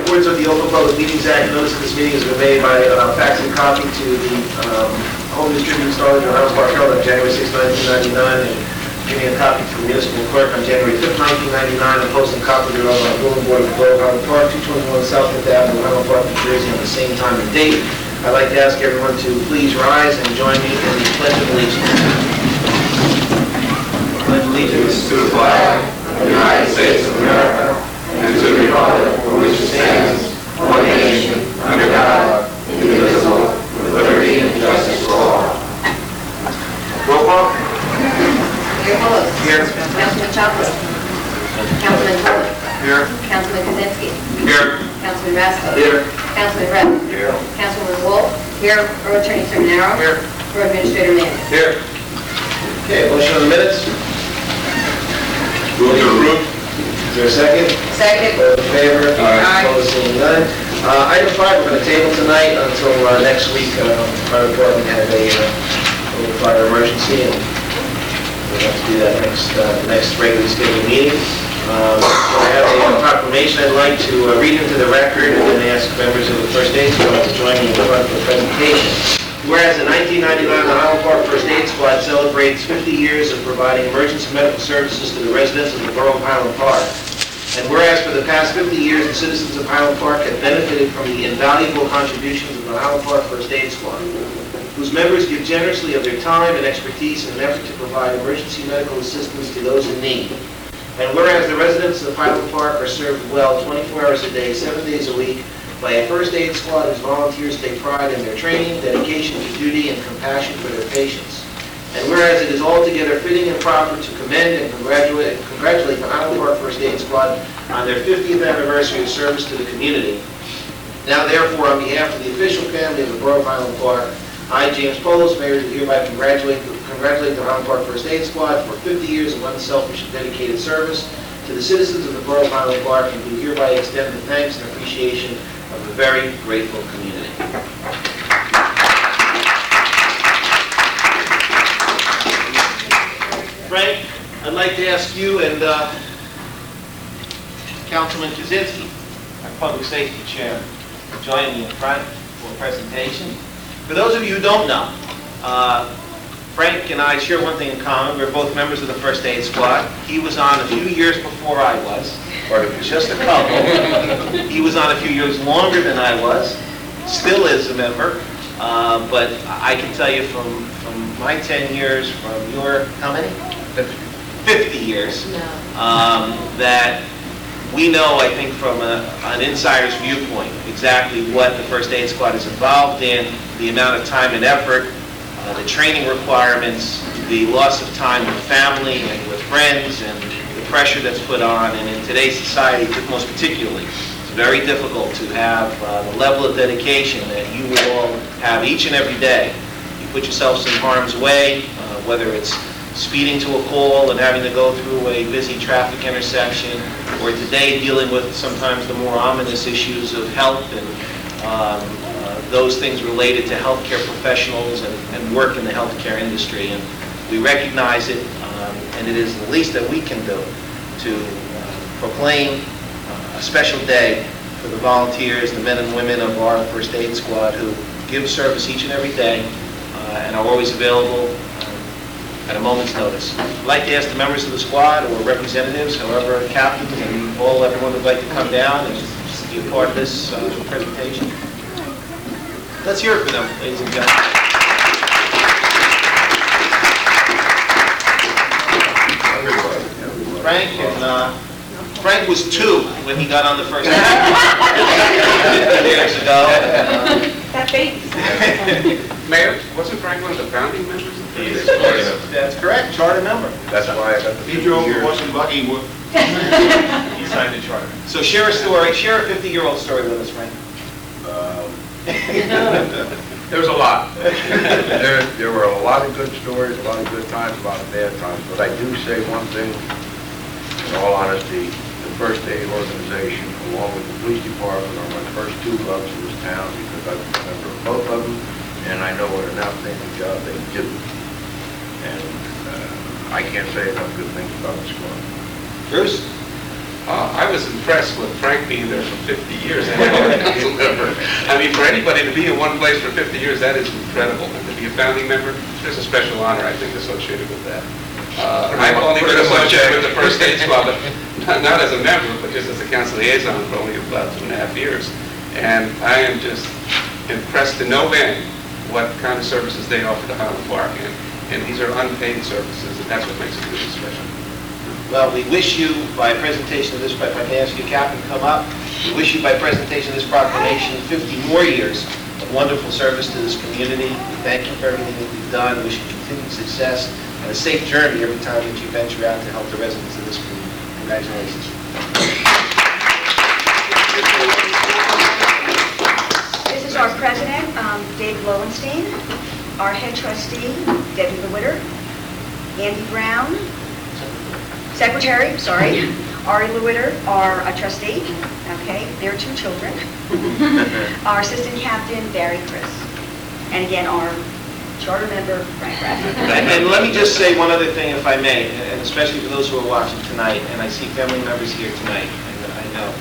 accordance with the Open Public Meetings Act, notice of this meeting has been made by faxing copy to the home distributing installers in Highland Park Herald on January 6, 1999, and giving a copy to the municipal clerk on January 5, 1999, and posting copy thereof on the bulletin board of the Borough of Highland Park, 221 South 5th Avenue, Highland Park, New Jersey, on the same time and date. I'd like to ask everyone to please rise and join me in the Pledge of Allegiance. Pledge allegiance to the flag of the United States of America and to the republic for which it stands, one nation, under God, indivisible, with liberty and justice for all. Roll call. Mayor Bullock. Here. Councilman Chockley. Councilman Bullock. Here. Councilman Kaczynski. Here. Councilman Rasko. Here. Councilman Redd. Here. Councilman Wolf. Here. Borough Attorney Seminaro. Here. Borough Administrator Manning. Here. Okay, motion on the minutes. Move to approve. Is there a second? Second. All in favor? Aye. Opposed, seeing none. Item 5, we're going to table tonight until next week. Fire department had a little fire emergency, and we'll have to do that next regularly scheduled meeting. I have a proclamation I'd like to read into the record and then ask members of the First Aid Squad to join me in front for the presentation. Whereas in 1999, the Highland Park First Aid Squad celebrates 50 years of providing emergency medical services to the residents of the Borough of Highland Park. And whereas for the past 50 years, the citizens of Highland Park have benefited from the invaluable contributions of the Highland Park First Aid Squad, whose members give generously of their time and expertise in an effort to provide emergency medical assistance to those in need. And whereas the residents of Highland Park are served well 24 hours a day, 7 days a week, by a first aid squad whose volunteers take pride in their training, dedication to duty, and compassion for their patients. And whereas it is altogether fitting and proper to commend and congratulate the Highland Park First Aid Squad on their 50th anniversary of service to the community. Now therefore, on behalf of the official family of the Borough of Highland Park, I, James Polos, Mayor, do hereby congratulate the Highland Park First Aid Squad for 50 years of unselfish and dedicated service to the citizens of the Borough of Highland Park, and do hereby extend the thanks and appreciation of a very grateful community. Frank, I'd like to ask you and Councilman Kaczynski, our Public Safety Chair, to join me in front for a presentation. For those of you who don't know, Frank and I share one thing in common. We're both members of the First Aid Squad. He was on a few years before I was, or just a couple. He was on a few years longer than I was, still is a member, but I can tell you from my 10 years, from your, how many? 50 years, that we know, I think, from an insider's viewpoint, exactly what the First Aid Squad is involved in, the amount of time and effort, the training requirements, the loss of time with family and with friends, and the pressure that's put on. And in today's society, most particularly, it's very difficult to have the level of dedication that you all have each and every day. You put yourselves in harm's way, whether it's speeding to a call and having to go through a busy traffic intersection, or today dealing with sometimes the more ominous issues of health and those things related to healthcare professionals and work in the healthcare industry. And we recognize it, and it is the least that we can do to proclaim a special day for the volunteers, the men and women of our First Aid Squad who give service each and every day and are always available at a moment's notice. I'd like to ask the members of the squad or representatives, however, captains and everyone would like to come down and just be a part of this presentation. Let's hear it for them, ladies and gentlemen. Frank was 2 when he got on the first 50 years ago. That baby. Mayor, wasn't Frank one of the founding members? That's correct, charter member. That's why I got the 50 drove years. the Washington buggy. He signed the charter. So share a story, share a 50-year-old story with us, Frank. There was a lot. There were a lot of good stories, a lot of good times, a lot of bad times. But I do say one thing, in all honesty, the First Aid organization, along with the police department, are my first 2 loves in this town because I've been a member of both of them, and I know what an outstanding job they do. And I can't say enough good things about the squad. Bruce? I was impressed with Frank being there for 50 years as a council member. I mean, for anybody to be in one place for 50 years, that is incredible. And to be a founding member, there's a special honor, I think, associated with that. I've only been associated with the First Aid Squad, but not as a member, but just as a council liaison for only about 2.5 years. And I am just impressed to no end what kind of services they offer to Highland Park. And these are unpaid services, and that's what makes it really special. Well, we wish you, by presentation of this, if I can ask you, Captain, come up. We wish you, by presentation of this proclamation, 50 more years of wonderful service to this community. We thank you for everything that you've done. We wish you continued success and a safe journey every time that you venture out to help the residents of this community. Congratulations. This is our president, David Lowenstein, our head trustee, Debbie LeWitter, Andy Brown, secretary, sorry, Ari LeWitter, our trustee, okay, their 2 children, our assistant captain, Barry Chris, and again, our charter member, Frank Bradford. And let me just say one other thing, if I may, and especially for those who are watching tonight, and I see family members here tonight, and I know.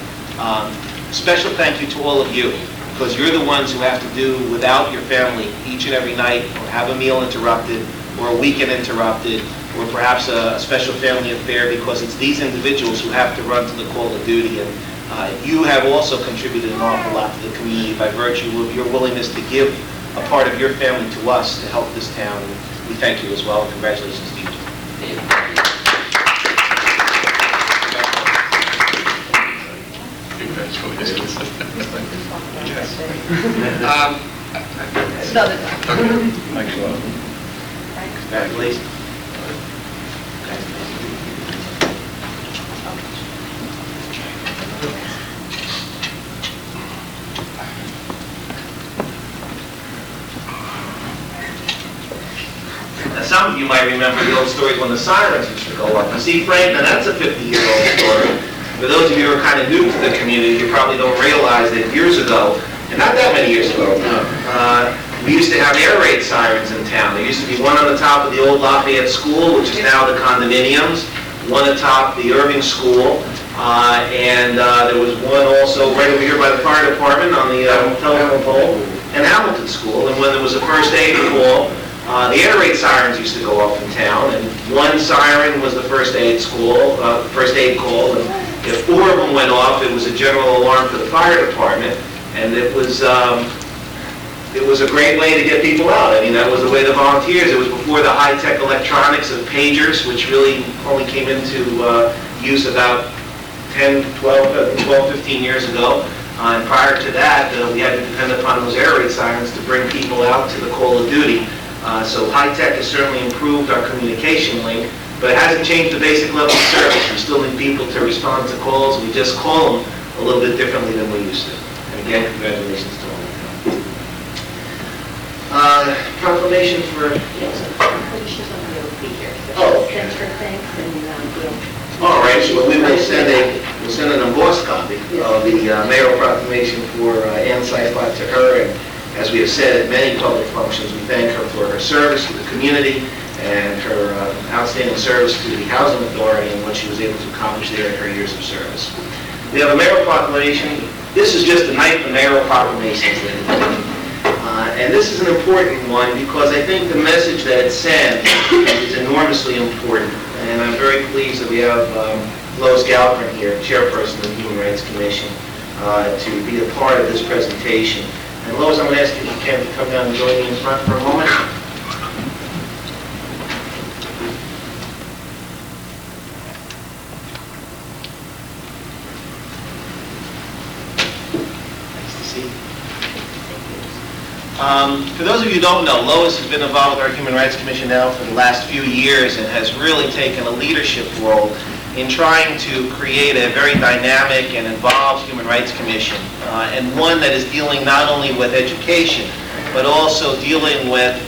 Special thank you to all of you, because you're the ones who have to do without your family each and every night, or have a meal interrupted, or a weekend interrupted, or perhaps a special family affair, because it's these individuals who have to run to the call of duty. And you have also contributed an awful lot to the community by virtue of your willingness to give a part of your family to us to help this town. And we thank you as well, and congratulations to you. Congratulations. Another time. Thanks a lot. Congratulations. Now, some of you might remember the old stories when the sirens used to go up. You see, Frank, now that's a 50-year-old story. For those of you who are kind of new to the community, you probably don't realize that years ago, and not that many years ago, we used to have air raid sirens in town. There used to be one on the top of the old Lafayette School, which is now the condominiums, one atop the Irving School, and there was one also right over here by the fire department on the telephone pole, and Hamilton School. And when there was a first aid call, the air raid sirens used to go off in town, and one siren was the first aid call, and if 4 of them went off, it was a general alarm for the fire department, and it was a great way to get people out. I mean, that was the way the volunteers. It was before the high-tech electronics of pagers, which really only came into use about 12, 15 years ago. And prior to that, we had to depend upon those air raid sirens to bring people out to the call of duty. So high-tech has certainly improved our communication link, but it hasn't changed the basic level of service. We still need people to respond to calls. We just call them a little bit differently than we used to. And again, congratulations to all of you. Proclamation for... Oh, okay. All right, so we will send an embossed copy of the mayoral proclamation for Ann Seifert to her. And as we have said at many public functions, we thank her for her service to the community and her outstanding service to the Housing Authority and what she was able to accomplish there in her years of service. We have a mayoral proclamation. This is just the night of mayoral proclamations, ladies and gentlemen. And this is an important one because I think the message that it sends is enormously important. And I'm very pleased that we have Lois Galpin here, chairperson of the Human Rights Commission, to be a part of this presentation. And Lois, I'm going to ask you if you can to come down and join me in front for a moment. For those of you who don't know, Lois has been involved with our Human Rights Commission now for the last few years and has really taken a leadership role in trying to create a very dynamic and involved Human Rights Commission, and one that is dealing not only with education, but also dealing with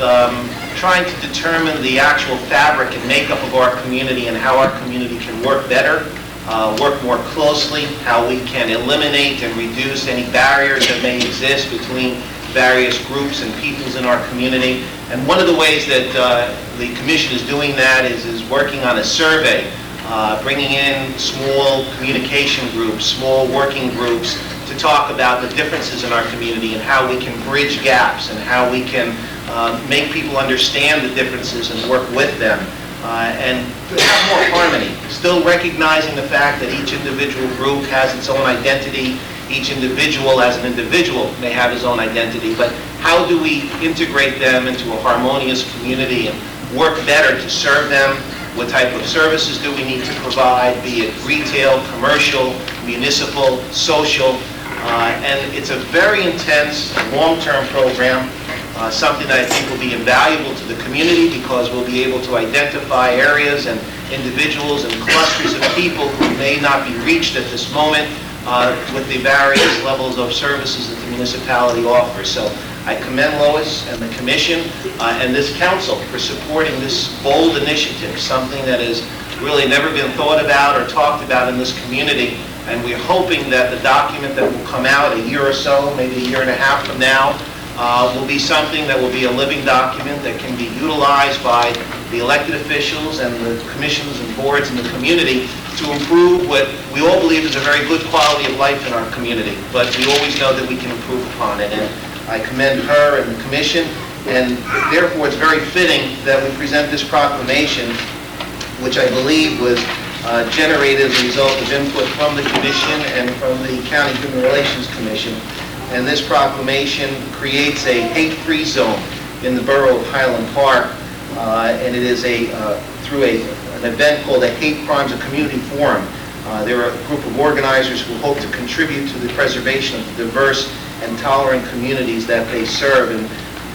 trying to determine the actual fabric and makeup of our community and how our community can work better, work more closely, how we can eliminate and reduce any barriers that may exist between various groups and peoples in our community. And one of the ways that the Commission is doing that is working on a survey bringing in small communication groups, small working groups to talk about the differences in our community and how we can bridge gaps and how we can make people understand the differences and work with them and have more harmony, still recognizing the fact that each individual group has its own identity, each individual as an individual may have his own identity, but how do we integrate them into a harmonious community and work better to serve them? What type of services do we need to provide, be it retail, commercial, municipal, social, and it's a very intense, long-term program, something that I think will be invaluable to the community because we'll be able to identify areas and individuals and clusters of people who may not be reached at this moment with the various levels of services that the municipality offers. So I commend Lois and the Commission and this Council for supporting this bold initiative, something that has really never been thought about or talked about in this community. And we're hoping that the document that will come out a year or so, maybe a year and a half from now, will be something that will be a living document that can be utilized by the elected officials and the commissions and boards in the community to improve what we all believe is a very good quality of life in our community. But we always know that we can improve upon it. And I commend her and the Commission, and therefore it's very fitting that we present this proclamation, which I believe was generated as a result of input from the Commission and from the County Human Relations Commission. And this proclamation creates a hate-free zone in the borough of Highland Park, and it is through an event called a Hate Crimes and Community Forum. There are a group of organizers who hope to contribute to the preservation of the diverse and tolerant communities that they serve. And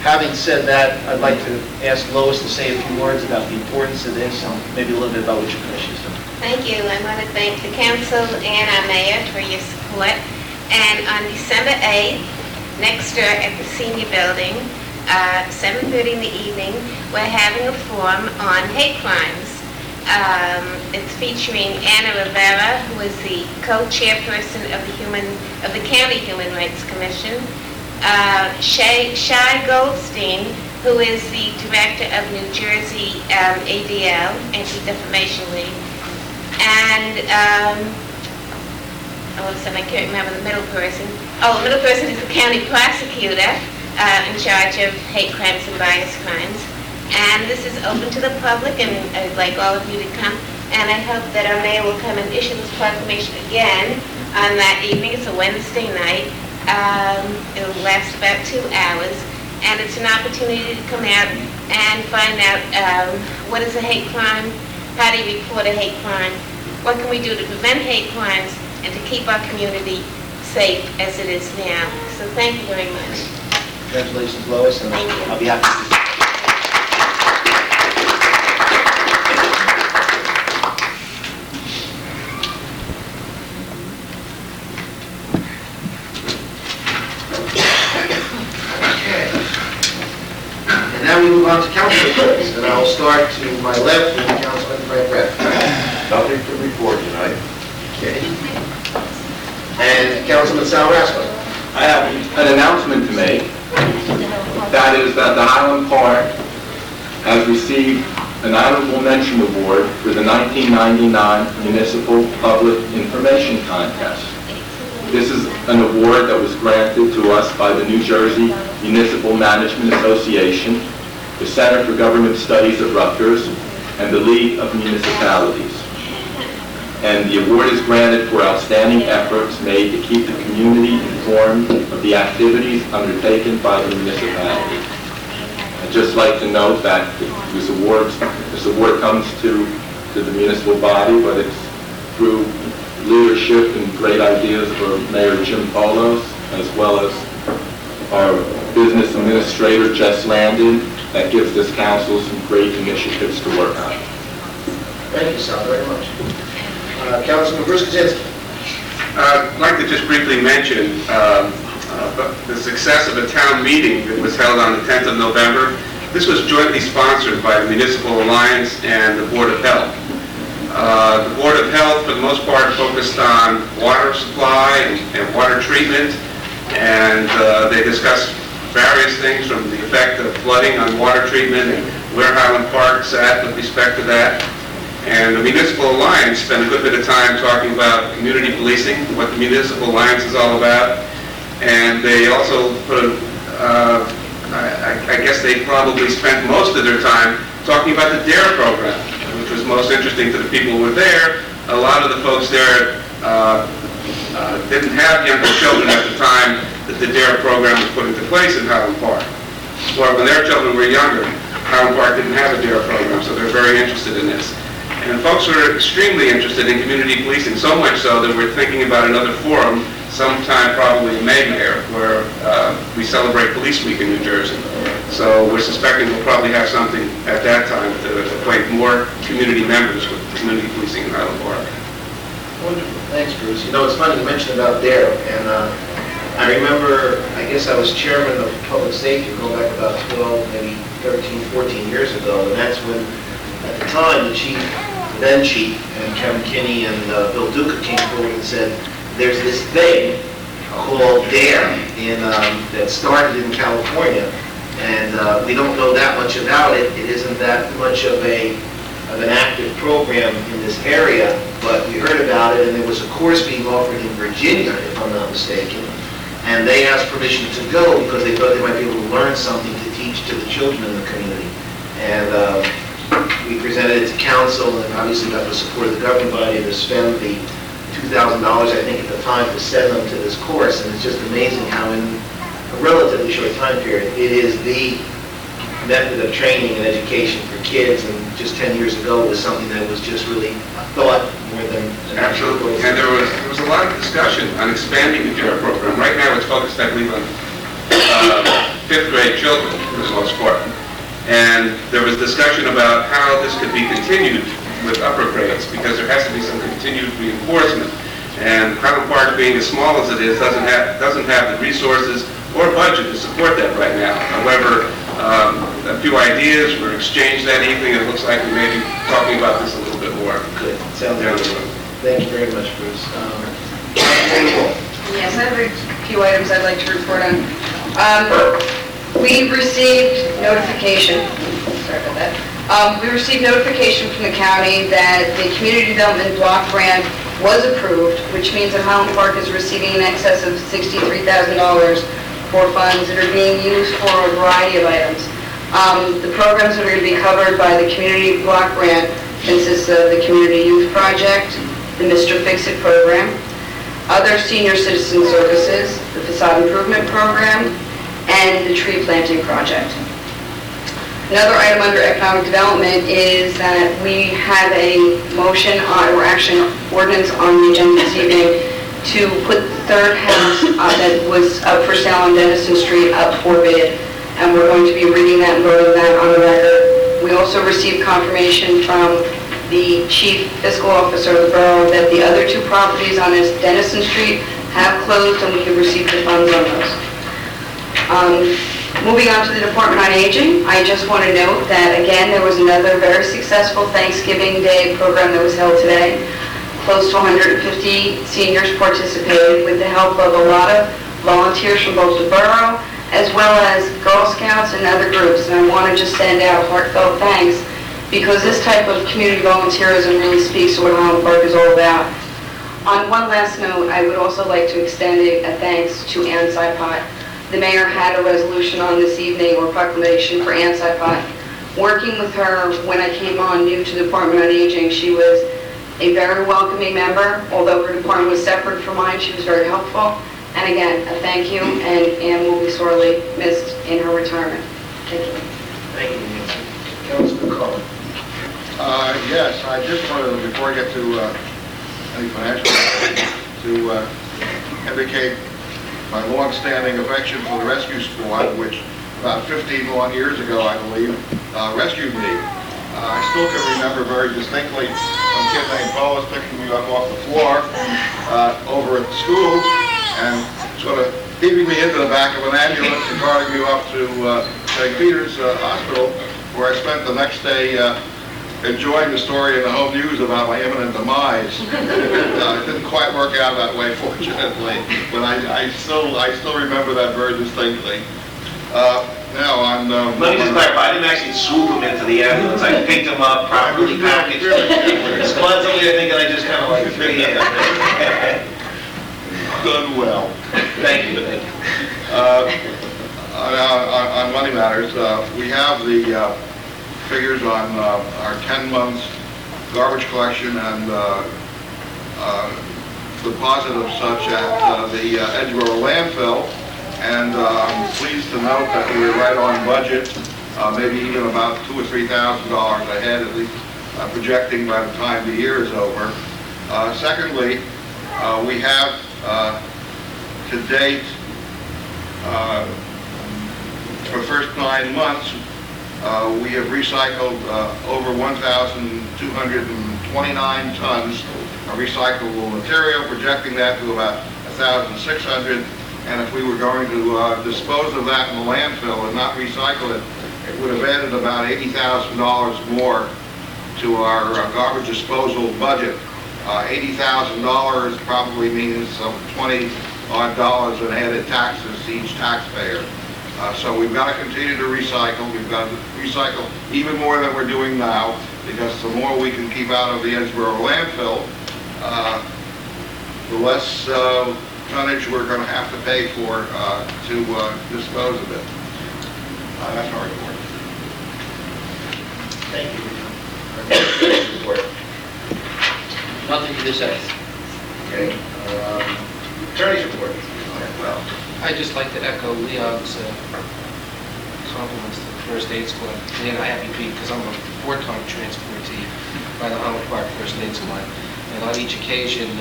having said that, I'd like to ask Lois to say a few words about the importance of this and maybe a little bit about what your commission is doing. Thank you. I want to thank the council and our mayor for your support. And on December 8th, next door at the senior building, 7:30 in the evening, we're having a forum on hate crimes. It's featuring Anna Rivera, who is the co-chairperson of the County Human Rights Commission, Shai Goldstein, who is the director of New Jersey ADL, Anti-Defamation League, and I can't remember the middle person. Oh, the middle person is the county prosecutor in charge of hate crimes and bias crimes. And this is open to the public, and I'd like all of you to come. And I hope that our mayor will come and issue this proclamation again on that evening. It's a Wednesday night. It'll last about 2 hours. And it's an opportunity to come out and find out what is a hate crime, how do you report a hate crime, what can we do to prevent hate crimes, and to keep our community safe as it is now. So thank you very much. Congratulations, Lois, and Thank you. I'll be happy to. And now we move on to council reports, and I'll start to my left with Councilman Frank Rath. Nothing to report tonight. Okay. And Councilman Sal Rasco. I have an announcement to make. That is that the Highland Park has received an Honorable Mention Award for the 1999 Municipal Public Information Contest. This is an award that was granted to us by the New Jersey Municipal Management Association, the Center for Government Studies of Rutgers, and the League of Municipalities. And the award is granted for outstanding efforts made to keep the community informed of the activities undertaken by the municipality. I'd just like to note that this award comes to the municipal body, but it's through leadership and great ideas for Mayor Jim Polos, as well as our business administrator, Jess Landon, that gives this council some great initiatives to work on. Thank you, Sal, very much. Councilman Bruce Kaczynski. I'd like to just briefly mention the success of a town meeting that was held on the 10th of November. This was jointly sponsored by the Municipal Alliance and the Board of Health. The Board of Health, for the most part, focused on water supply and water treatment, and they discussed various things from the effect of flooding on water treatment and where Highland Park's at with respect to that. And the Municipal Alliance spent a good bit of time talking about community policing, what the Municipal Alliance is all about. And they also put I guess they probably spent most of their time talking about the DARE program, which was most interesting to the people who were there. A lot of the folks there didn't have younger children at the time that the DARE program was put into place in Highland Park. Or when their children were younger, Highland Park didn't have a DARE program, so they're very interested in this. And folks were extremely interested in community policing, so much so that we're thinking about another forum sometime probably in May, Mayor, where we celebrate Police Week in New Jersey. So we're suspecting we'll probably have something at that time to acquaint more community members with community policing in Highland Park. Wonderful. Thanks, Bruce. You know, it's funny you mentioned about DARE, and I remember, I guess I was chairman of public safety, going back about 12, maybe 13, 14 years ago, and that's when, at the time, the chief, then chief, and Kevin Kinney and Bill Duca came forward and said, there's this thing called DARE that started in California, and we don't know that much about it. It isn't that much of an active program in this area, but we heard about it, and there was a course being offered in Virginia, if I'm not mistaken, and they asked permission to go because they thought they might be able to learn something to teach to the children in the community. And we presented it to council, and obviously got the support of the governing body to spend the $2,000, I think, at the time to send them to this course, and it's just amazing how in a relatively short time period, it is the method of training and education for kids, and just 10 years ago it was something that was just really thought more than absolutely. And there was a lot of discussion on expanding the DARE program. Right now it's focused, I believe, on 5th grade children for the most part. And there was discussion about how this could be continued with upper grades, because there has to be some continued reinforcement. And Highland Park, being as small as it is, doesn't have the resources or budget to support that right now. However, a few ideas were exchanged that evening, and it looks like we may be talking about this a little bit more. Good. Sounds good. Thank you very much, Bruce. Yes, I have a few items I'd like to report on. We received notification, sorry about that. We received notification from the county that the Community Development Block Grant was approved, which means that Highland Park is receiving in excess of $63,000 for funds that are being used for a variety of items. The programs that are going to be covered by the Community Block Grant consists of the Community Youth Project, the Mr. Fix-It program, other senior citizen services, the Facade Improvement Program, and the Tree Planting Project. Another item under economic development is that we have a motion or action ordinance on the agenda this evening to put the third house that was up for sale on Dennison Street up for bid, and we're going to be reading that and voting that on the record. We also received confirmation from the chief fiscal officer of the borough that the other two properties on this Dennison Street have closed, and we can receive the funds on those. Moving on to the Department on Aging, I just want to note that, again, there was another very successful Thanksgiving Day program that was held today. Close to 150 seniors participated with the help of a lot of volunteers from both the borough as well as Girl Scouts and other groups. And I want to just send out heartfelt thanks, because this type of community volunteerism really speaks to what Highland Park is all about. On one last note, I would also like to extend a thanks to Ann Sipot. The mayor had a resolution on this evening, or proclamation, for Ann Sipot. Working with her when I came on new to the Department on Aging, she was a very welcoming member. Although her department was separate from mine, she was very helpful. And again, a thank you, and Ann will be sorely missed in her retirement. Thank you. Thank you, Nancy. Councilman Cullen. Yes, I just wanted, before I get to any financial to indicate my long-standing affection for the rescue squad, which about 15 long years ago, I believe, rescued me. I still can remember very distinctly some kid named Bo was picking me up off the floor over at school and sort of heaving me into the back of an ambulance and carting me off to St. Peter's Hospital, where I spent the next day enjoying the story in the home news about my imminent demise. It didn't quite work out that way, fortunately, but I still remember that very distinctly. Now, on... Let me just clarify, I didn't actually swoop them into the ambulance. I picked them up, properly packaged. Squad's over there thinking I just kind of like threw you in. Done well. Thank you. On Money Matters, we have the figures on our 10 months garbage collection and deposit of such at the Edgeboro landfill. And I'm pleased to note that we were right on budget, maybe even about $2,000 or $3,000 ahead, at least projecting by the time the year is over. Secondly, we have to date, for the first 9 months, we have recycled over 1,229 tons of recyclable material, projecting that to about 1,600. And if we were going to dispose of that in the landfill and not recycle it, it would have added about $80,000 more to our garbage disposal budget. $80,000 probably means some $20-odd in added taxes to each taxpayer. So we've got to continue to recycle. We've got to recycle even more than we're doing now, because the more we can keep out of the Edgeboro landfill, the less tonnage we're going to have to pay for to dispose of it. That's our report. Thank you. Our next report. Nothing to say. Okay. Attorney's report. Well, I'd just like to echo Leon's compliments to the First Aid Squad. Leon, I have you beat because I'm a 4-ton transportee by the Highland Park First Aid Squad. And on each occasion,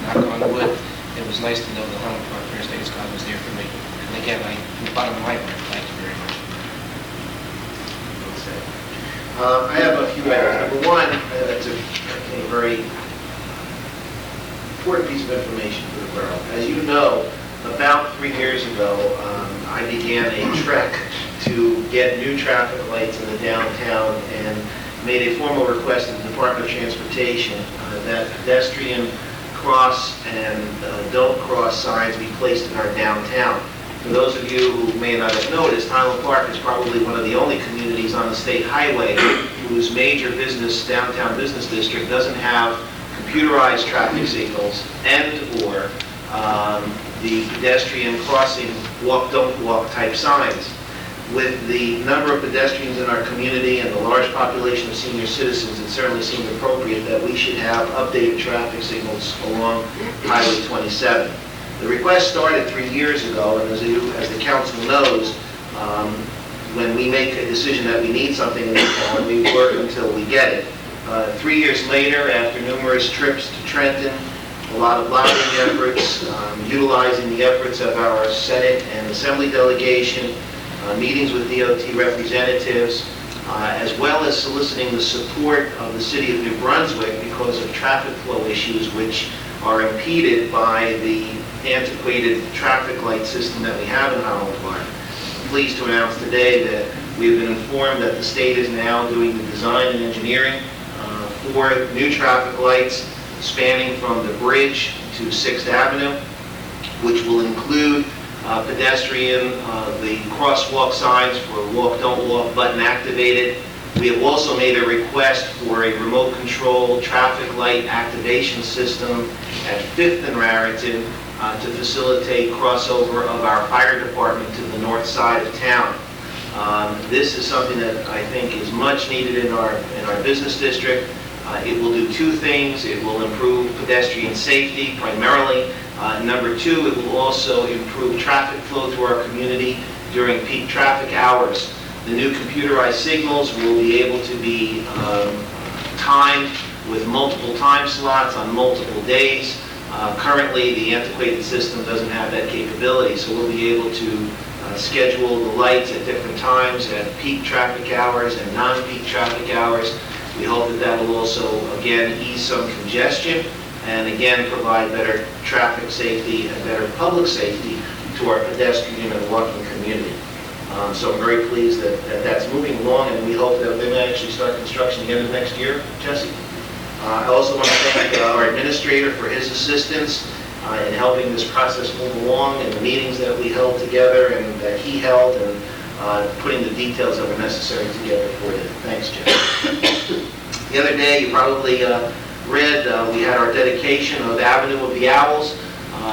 knock on wood, it was nice to know the Highland Park First Aid Squad was there for me. And again, from the bottom of my heart, thank you very much. I have a few items. Number one, it's a very important piece of information for the borough. As you know, about 3 years ago, I began a trek to get new traffic lights in the downtown and made a formal request to the Department of Transportation that pedestrian cross and don't cross signs be placed in our downtown. For those of you who may not have noticed, Highland Park is probably one of the only communities on the state highway whose major business, downtown business district, doesn't have computerized traffic signals and/or the pedestrian crossing walk, don't walk type signs. With the number of pedestrians in our community and the large population of senior citizens, it certainly seemed appropriate that we should have updated traffic signals along Highway 27. The request started 3 years ago, and as the council knows, when we make a decision that we need something in this town, we work until we get it. 3 years later, after numerous trips to Trenton, a lot of lobbying efforts, utilizing the efforts of our Senate and Assembly delegation, meetings with DOT representatives, as well as soliciting the support of the city of New Brunswick because of traffic flow issues which are impeded by the antiquated traffic light system that we have in Highland Park. I'm pleased to announce today that we have been informed that the state is now doing the design and engineering for new traffic lights spanning from the bridge to 6th Avenue, which will include pedestrian, the crosswalk signs for walk, don't walk, button activated. We have also made a request for a remote control traffic light activation system at 5th and Raritan to facilitate crossover of our fire department to the north side of town. This is something that I think is much needed in our business district. It will do two things. It will improve pedestrian safety primarily. Number two, it will also improve traffic flow through our community during peak traffic hours. The new computerized signals will be able to be timed with multiple time slots on multiple days. Currently, the antiquated system doesn't have that capability, so we'll be able to schedule the lights at different times at peak traffic hours and non-peak traffic hours. We hope that that will also, again, ease some congestion and, again, provide better traffic safety and better public safety to our pedestrian and walking community. So I'm very pleased that that's moving along, and we hope that they may actually start construction again next year. Jesse? I also want to thank our administrator for his assistance in helping this process move along and the meetings that we held together and that he held, and putting the details that were necessary together for you. Thanks, Jim. The other day, you probably read, we had our dedication of Avenue of the Owls.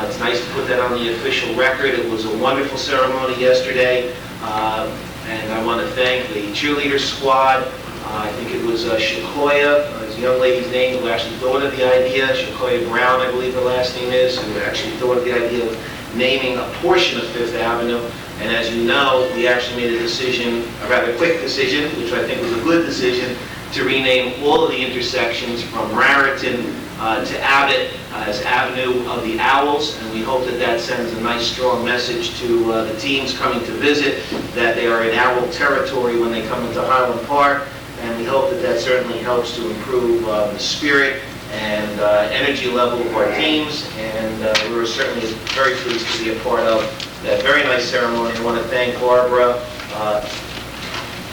It's nice to put that on the official record. It was a wonderful ceremony yesterday, and I want to thank the cheerleader squad. I think it was Shakoya, his young lady's name, who actually thought of the idea. Shakoya Brown, I believe her last name is, who actually thought of the idea of naming a portion of Fifth Avenue. And as you know, we actually made a decision, a rather quick decision, which I think was a good decision, to rename all of the intersections from Raritan to Abbott as Avenue of the Owls, and we hope that that sends a nice strong message to the teams coming to visit that they are in owl territory when they come into Highland Park, and we hope that that certainly helps to improve the spirit and energy level of our teams, and we were certainly very pleased to be a part of that very nice ceremony. I want to thank Barbara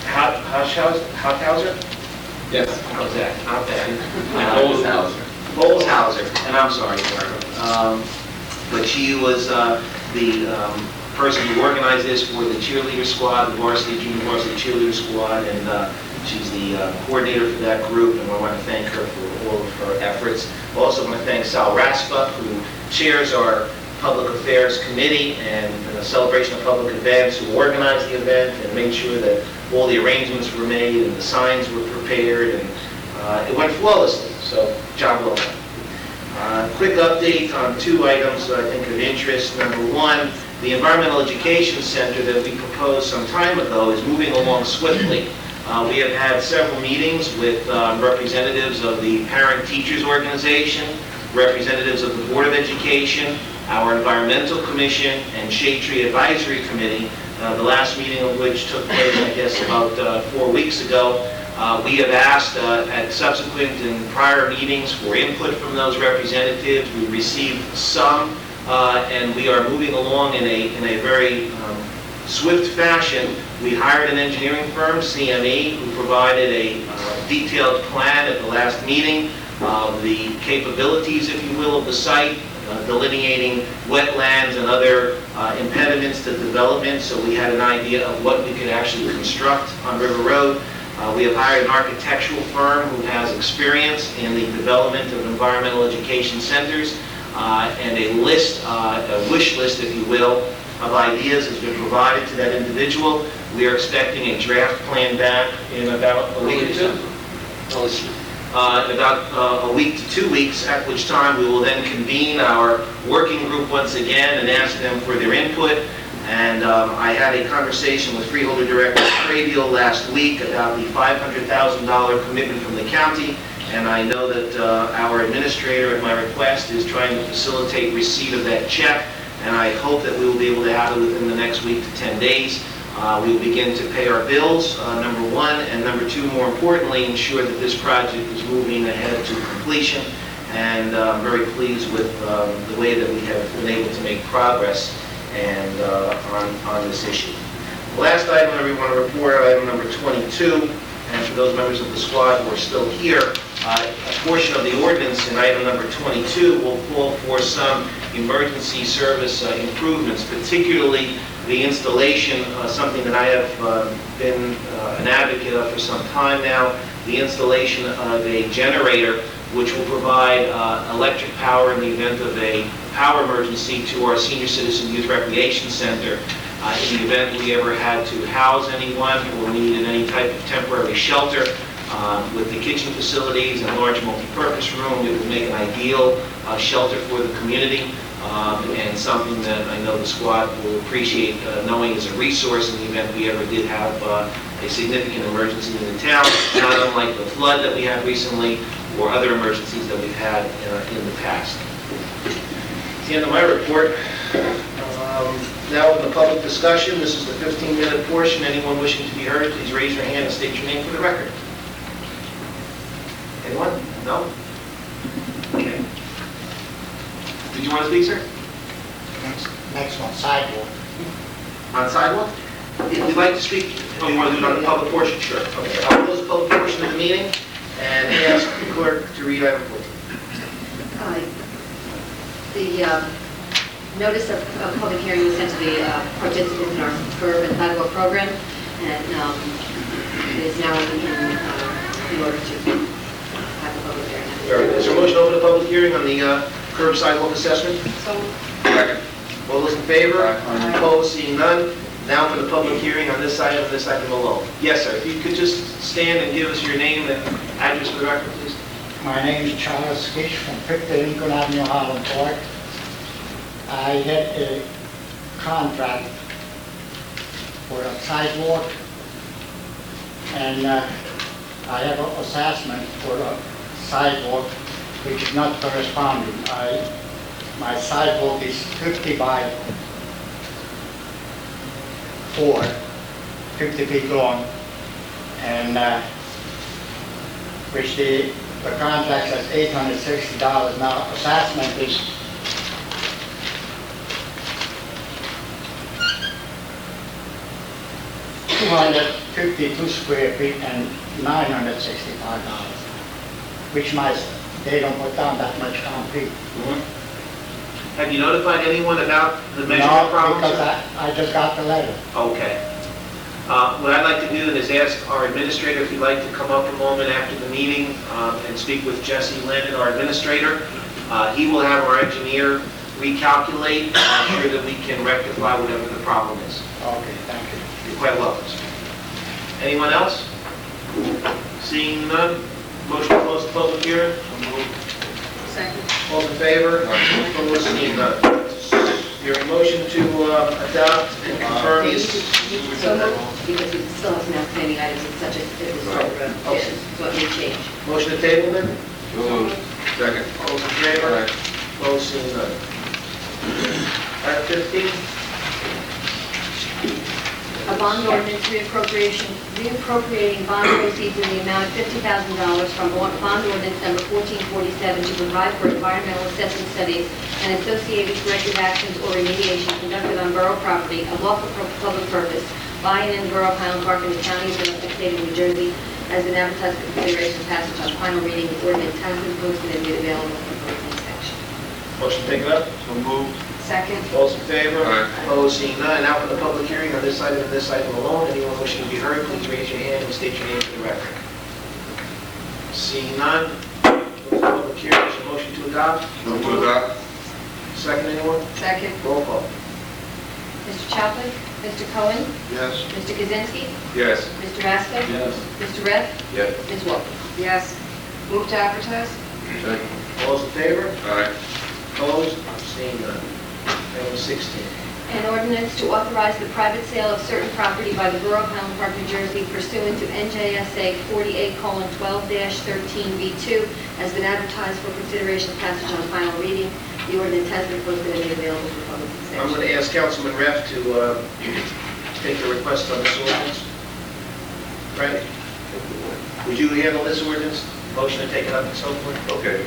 Hauthauser. Yes. How's that? Not bad. Bolshauser. And I'm sorry, Barbara. But she was the person who organized this for the cheerleader squad, the varsity, junior varsity cheerleader squad, and she's the coordinator for that group, and I want to thank her for all of her efforts. I also want to thank Sal Raspa, who chairs our Public Affairs Committee and the Celebration of Public Events, who organized the event and made sure that all the arrangements were made and the signs were prepared, and it went flawlessly, so job well done. Quick update on two items that I think of interest. Number one, the Environmental Education Center that we proposed some time ago is moving along swiftly. We have had several meetings with representatives of the Parent Teachers Organization, representatives of the Board of Education, our Environmental Commission, and Shade Tree Advisory Committee, the last meeting of which took place, I guess, about 4 weeks ago. We have asked at subsequent and prior meetings for input from those representatives. We received some, and we are moving along in a very swift fashion. We hired an engineering firm, CME, who provided a detailed plan at the last meeting of the capabilities, if you will, of the site, delineating wetlands and other impediments to development, so we had an idea of what we could actually construct on River Road. We have hired an architectural firm who has experience in the development of environmental education centers, and a list, a wish list, if you will, of ideas has been provided to that individual. We are expecting a draft plan back in about a week or two. In about a week to 2 weeks, at which time we will then convene our working group once again and ask them for their input. And I had a conversation with Freeholder Director Craviel last week about the $500,000 commitment from the county, and I know that our administrator, at my request, is trying to facilitate receipt of that check, and I hope that we will be able to have it within the next week to 10 days. We will begin to pay our bills, number one, and number two, more importantly, ensure that this project is moving ahead to completion, and I'm very pleased with the way that we have been able to make progress and on this issue. The last item that we want to report, item number 22, and for those members of the squad who are still here, a portion of the ordinance in item number 22 will call for some emergency service improvements, particularly the installation, something that I have been an advocate of for some time now, the installation of a generator which will provide electric power in the event of a power emergency to our Senior Citizen Youth Recreation Center. In the event we ever had to house anyone or needed any type of temporary shelter, with the kitchen facilities and large multi-purpose room, it would make an ideal shelter for the community, and something that I know the squad will appreciate knowing is a resource in the event we ever did have a significant emergency in the town, not unlike the flood that we had recently or other emergencies that we've had in the past. That's the end of my report. Now in the public discussion, this is the 15-minute portion. Anyone wishing to be heard, please raise your hand and state your name for the record. Anyone? No? Okay. Did you want to speak, sir? Next one, sidewalk. On sidewalk? If you'd like to speak, oh, you want to do it on the public portion? Sure. Okay. I'll close the public portion of the meeting and ask the clerk to read item 14. Notice of public hearing was sent to the participants in our curb and sidewalk program, and it is now in order to have a public hearing. Very good. Is there a motion to open the public hearing on the curb sidewalk assessment? Second. All those in favor? Aye. Opposed, seeing none. Now for the public hearing on this item alone. Yes, sir. If you could just stand and give us your name and address for the record, please. My name is Charles Gish from 50 Lincoln Avenue, Harlem Park. I had a contract for a sidewalk, and I have an assessment for a sidewalk which is not corresponding. My sidewalk is 50 by 4, 50 feet long, and which the contract says $860. Now, assessment is $252 square feet and $965, which they don't put down that much concrete. Have you notified anyone about the measurement No, problems? because I just got the letter. Okay. What I'd like to do is ask our administrator if he'd like to come up a moment after the meeting and speak with Jesse Lennon, our administrator. He will have our engineer recalculate and ensure that we can rectify whatever the problem is. Okay, thank you. You're quite welcome, sir. Anyone else? Seeing none, motion to close the public hearing? Second. All in favor? Opposed, seeing none. Your motion to adopt and confirm is... So moved, because it still has some outstanding items, such as it was Okay. so it may change. Motion to table then? Second. All those in favor? Opposed, seeing none. Item 15? A bond ordinance reappropriating bond proceeds in the amount of $50,000 from bond ordinance number 1447 to provide for environmental assessment studies and associated corrective actions or remediation conducted on borough property of lawful public purpose by and in the borough of Highland Park in the county of Middlesex, state of New Jersey, has been advertised for consideration of passage on final reading. The ordinance has been posted and made available for public inspection. Motion to take it up? So moved. Second. All those in favor? Aye. Opposed, seeing none. Now for the public hearing on this item and this item alone. Anyone wishing to be heard, please raise your hand and state your name for the record. Seeing none, close the public hearing. Is there a motion to adopt? So to adopt. Second, anyone? Second. Roll call. Mr. Chapman? Mr. Cohen? Yes. Mr. Kaczynski? Yes. Mr. Rasko? Yes. Mr. Rev? Yes. Ms. Walker? Yes. Move to advertise? Second. All those in favor? Aye. Opposed? Seeing none. Item 16. An ordinance to authorize the private sale of certain property by the Borough of Highland Park, New Jersey pursuant to NJSA 48:12-13B2 has been advertised for consideration of passage on final reading. The ordinance has been posted and made available for public I'm inspection. going to ask Councilman Reff to take the request on this ordinance. Frank, would you handle this ordinance? Motion to take it up and so forth? Okay.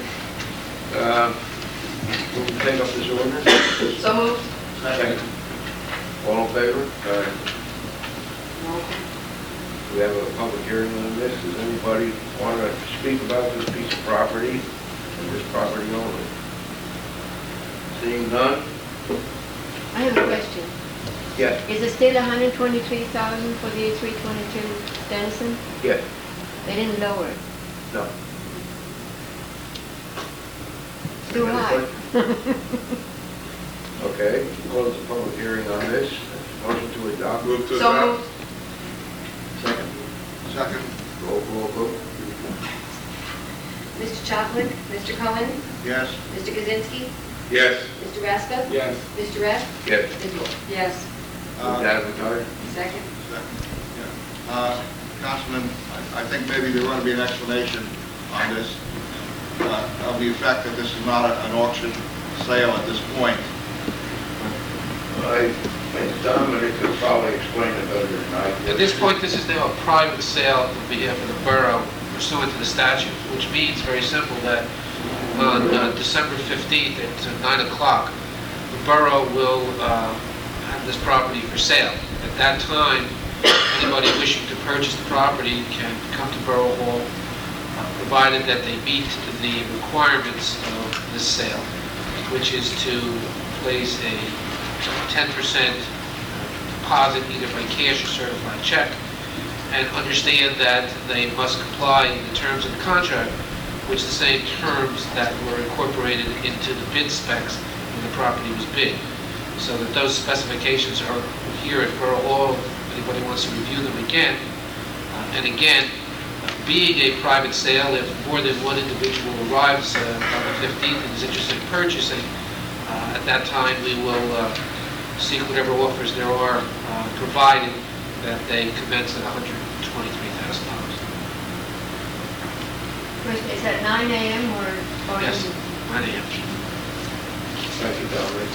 Will we take up this ordinance? So moved. Second. All in favor? We have a public hearing on this. Does anybody want to speak about this piece of property and this property only? Seeing none? I have a question. Yes. Is it still $123,000 for the 322 Denison? Yes. They didn't lower it. No. Too high. Okay, close the public hearing on this. Motion to adopt. Move to So adopt. moved. Second. Second. Roll call vote. Mr. Chapman? Mr. Cohen? Yes. Mr. Kaczynski? Yes. Mr. Rasko? Yes. Mr. Rev? Yes. Ms. Walker? Yes. Move to advertise. Second. Councilman, I think maybe there ought to be an explanation on this, of the effect that this is not an auction sale at this point. I think Dominic could probably explain it better than I could. At this point, this is now a private sale on behalf of the borough pursuant to the statute, which means, very simple, that on December 15th at 9 o'clock, the borough will have this property for sale. At that time, anybody wishing to purchase the property can come to Borough Hall, provided that they meet the requirements of this sale, which is to place a 10% deposit either by cash or certified check, and understand that they must comply in the terms of the contract, which the same terms that were incorporated into the bid specs when the property was bid. So that those specifications are here at Borough Hall, if anybody wants to review them again. And again, being a private sale, if more than one individual arrives on the 15th and is interested in purchasing, at that time we will seek whatever offers there are, provided that they commence at $123,000. First, is that 9 a.m. or? Yes, 9 a.m. Thank you, Valerie.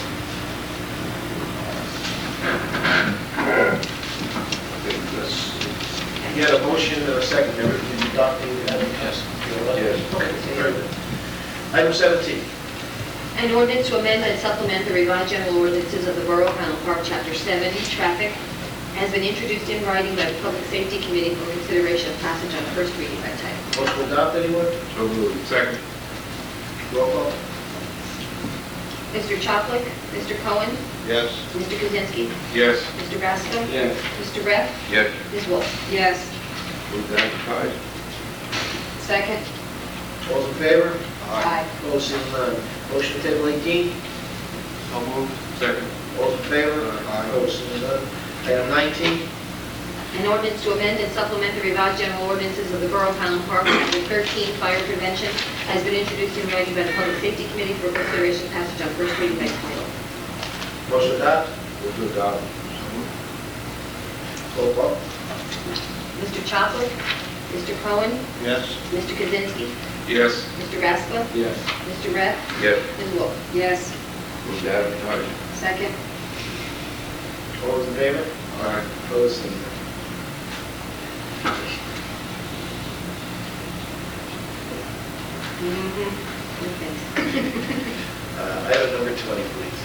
You had a motion and a second, did you adopt the? Yes. Yes. Okay, very good. Item 17. An ordinance to amend and supplement the revised general ordinances of the Borough of Highland Park, Chapter 70, Traffic, has been introduced in writing by the Public Safety Committee for consideration of passage on first reading by title. Motion to adopt, anyone? So moved. Second. Roll call. Mr. Choplik, Mr. Cohen, Yes. Mr. Kaczynski, Yes. Mr. Brasko, Yes. Mr. Reff, Yes. Ms. Wolf. Yes. Move to advertise. Second. All those in favor? Aye. Opposed, seeing none. Motion to table 18. So moved. Second. All those in favor? Aye. Opposed, seeing none. Item 19. An ordinance to amend and supplement the revised general ordinances of the Borough of Highland Park, Chapter 13, Fire Prevention, has been introduced in writing by the Public Safety Committee for consideration of passage on first reading by title. Motion to adopt. Move to adopt. Roll call. Mr. Choplik, Mr. Cohen, Yes. Mr. Kaczynski, Yes. Mr. Brasko, Yes. Mr. Reff, Yes. Ms. Wolf. Yes. Move to advertise. Second. All those in favor? Aye. Opposed, seeing none. Item number 20, please.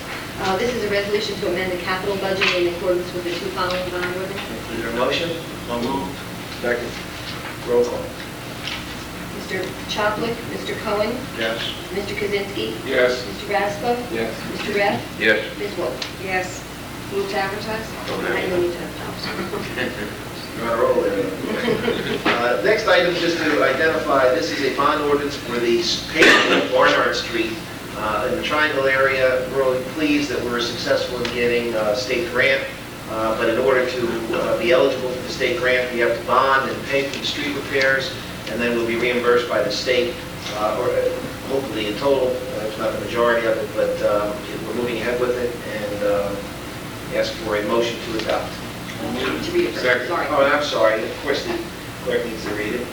This is a resolution to amend the capital budget in accordance with the two following bond ordinances. Is there a motion? So moved. Second. Roll call. Mr. Choplik, Mr. Cohen, Yes. Mr. Kaczynski, Yes. Mr. Brasko, Yes. Mr. Reff, Yes. Ms. Wolf. Yes. Move to advertise? Don't I have don't to. need to advertise. You're on a roll there. Next item, just to identify, this is a bond ordinance for the paving of Barnard Street in the Triangle area. We're really pleased that we were successful in getting a state grant, but in order to be eligible for the state grant, we have to bond and pay for the street repairs, and then we'll be reimbursed by the state, or hopefully in total, if not the majority of it, but we're moving ahead with it, and ask for a motion to adopt. To read it first, Second. sorry. Oh, I'm sorry, of course the clerk needs to read it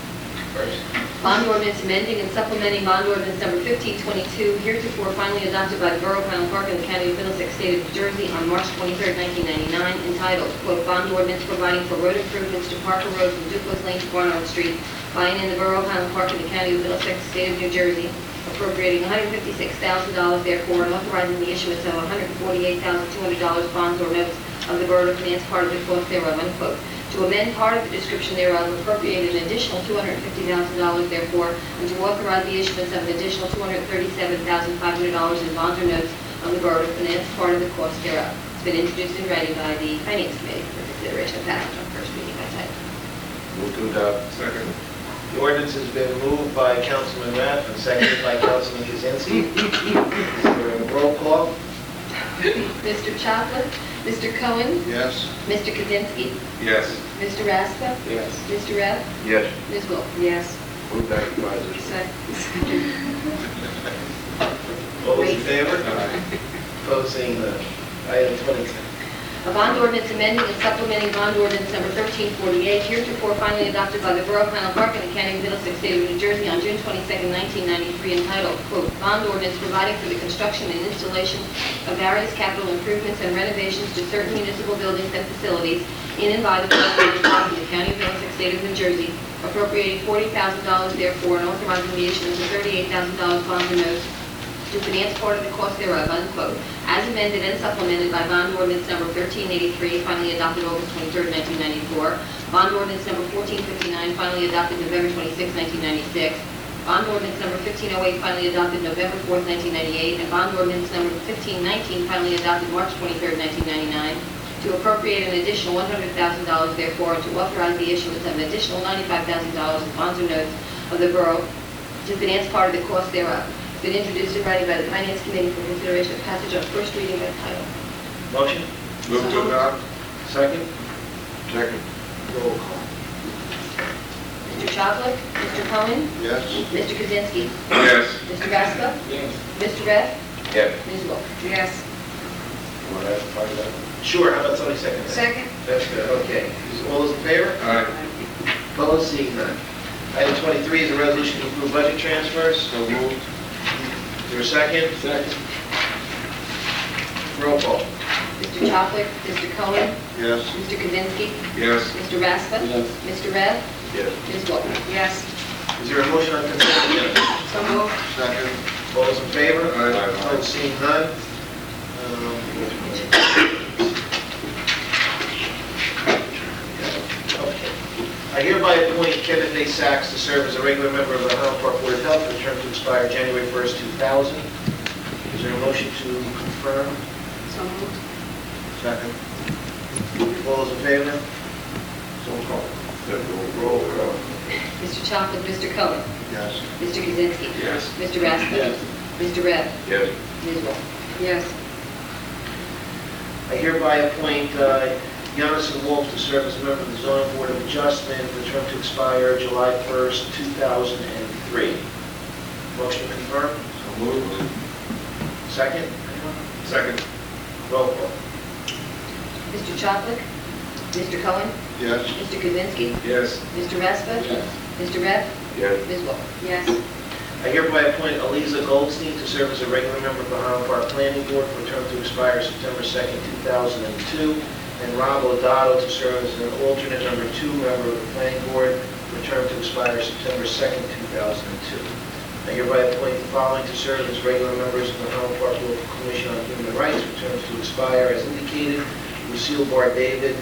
first. Bond ordinance amending and supplementing bond ordinance number 1522, heretofore finally adopted by the Borough of Highland Park and the County of Middlesex, State of New Jersey on March 23, 1999, entitled, quote, "Bond ordinance providing for road improvements to Parker Road from Duclos Lane to Barnard Street, by and in the Borough of Highland Park and the County of Middlesex, State of New Jersey, appropriating $156,000 therefore, and authorizing the issuance of $148,200 bonds or notes of the borough to finance part of the cost thereof," unquote. To amend part of the description thereof, appropriate an additional $250,000 therefore, and to authorize the issuance of an additional $237,500 in bonds or notes of the borough to finance part of the cost thereof. It's been introduced in writing by the Finance Committee for consideration of passage on first reading by title. Move to adopt. Second. The ordinance has been moved by Councilman Rath and seconded by Councilman Kaczynski. Is there a roll call? Mr. Choplik, Mr. Cohen, Yes. Mr. Kaczynski, Yes. Mr. Raska, Yes. Mr. Reff, Yes. Ms. Wolf. Yes. Move to advertise. Second. All those in favor? Opposed, seeing none. Item 22. A bond ordinance amending and supplementing bond ordinance number 1348, heretofore finally adopted by the Borough of Highland Park and the County of Middlesex, State of New Jersey on June 22, 1993, entitled, quote, "Bond ordinance providing for the construction and installation of various capital improvements and renovations to certain municipal buildings and facilities in and by the Borough of the County of Middlesex, State of New Jersey, appropriating $40,000 therefore, and authorizing the issuance of $38,000 bonds or notes to finance part of the cost thereof," unquote, as amended and supplemented by bond ordinance number 1383, finally adopted August 23, 1994, bond ordinance number 1459, finally adopted November 26, 1996, Bond ordinance number 1508 finally adopted November 4th, 1998, and bond ordinance number 1519 finally adopted March 23rd, 1999, to appropriate an additional $100,000 therefore, and to authorize the issuance of an additional $95,000 of bonds or notes of the borough to finance part of the cost thereof. Been introduced and ready by the Finance Committee for consideration of passage on first reading by title. Motion? Move to adopt. Second? Second. Roll call. Mr. Chadwick? Mr. Cohen? Yes. Mr. Kaczynski? Yes. Mr. Gasko? Yes. Mr. Rev? Yes. Ms. Wolf? Yes. You want to add part of that? Sure, how about somebody second that? Second? That's good, okay. All those in favor? Aye. Opposed, seeing none. Item 23 is a resolution to approve budget transfers. So moved. Is there a second? Second. Roll call. Mr. Chadwick? Mr. Cohen? Yes. Mr. Kaczynski? Yes. Mr. Raspa? Yes. Mr. Rev? Yes. Ms. Wolf? Yes. Is there a motion on consent agenda? So moved. Second. All those in favor? Aye. Opposed, seeing none. Okay. I hereby appoint Kevin A. Sachs to serve as a regular member of the Highland Park Board of Health for the term to expire January 1st, 2000. Is there a motion to confirm? So moved. Second. All those in favor? Roll call. Roll call. Mr. Chadwick? Mr. Cohen? Yes. Mr. Kaczynski? Yes. Mr. Raspa? Yes. Mr. Rev? Yes. Ms. Wolf? Yes. I hereby appoint Jonathan Wolf to serve as a member of the Zoning Board of Adjustment for the term to expire July 1st, 2003. Motion to confirm? So moved. Second? Second. Roll call. Mr. Chadwick? Mr. Cohen? Yes. Mr. Kaczynski? Yes. Mr. Raspa? Mr. Rev? Yes. Ms. Wolf? Yes. I hereby appoint Aliza Goldstein to serve as a regular member of the Highland Park Planning Board for a term to expire September 2nd, 2002, and Rob Odato to serve as an alternate number 2 member of the Planning Board for a term to expire September 2nd, 2002. I hereby appoint the following to serve as regular members of the Highland Park Local Commission on Human Rights for terms to expire as indicated: Lucille Bar David,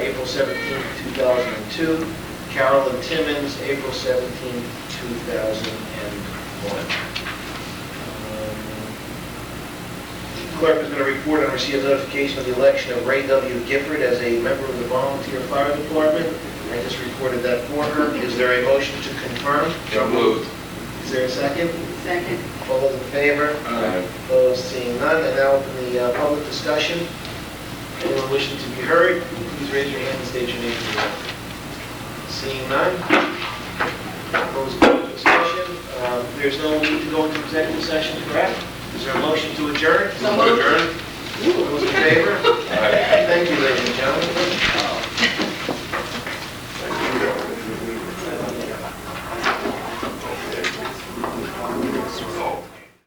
April 17, 2002, Carolyn Timmons, April 17, 2001. Clerk is going to report on receipt of notification of the election of Ray W. Gifford as a member of the Volunteer Fire Department. I just reported that for her. Is there a motion to confirm? So moved. Is there a second? Second. All those in favor? Aye. Opposed, seeing none. And now open the public discussion. Anyone wishing to be heard, please raise your hand and state your name for the record. Seeing none. Close the public discussion. There's no need to go into executive session, correct? Is there a motion to adjourn? So moved. Those in favor? Thank you, ladies and gentlemen.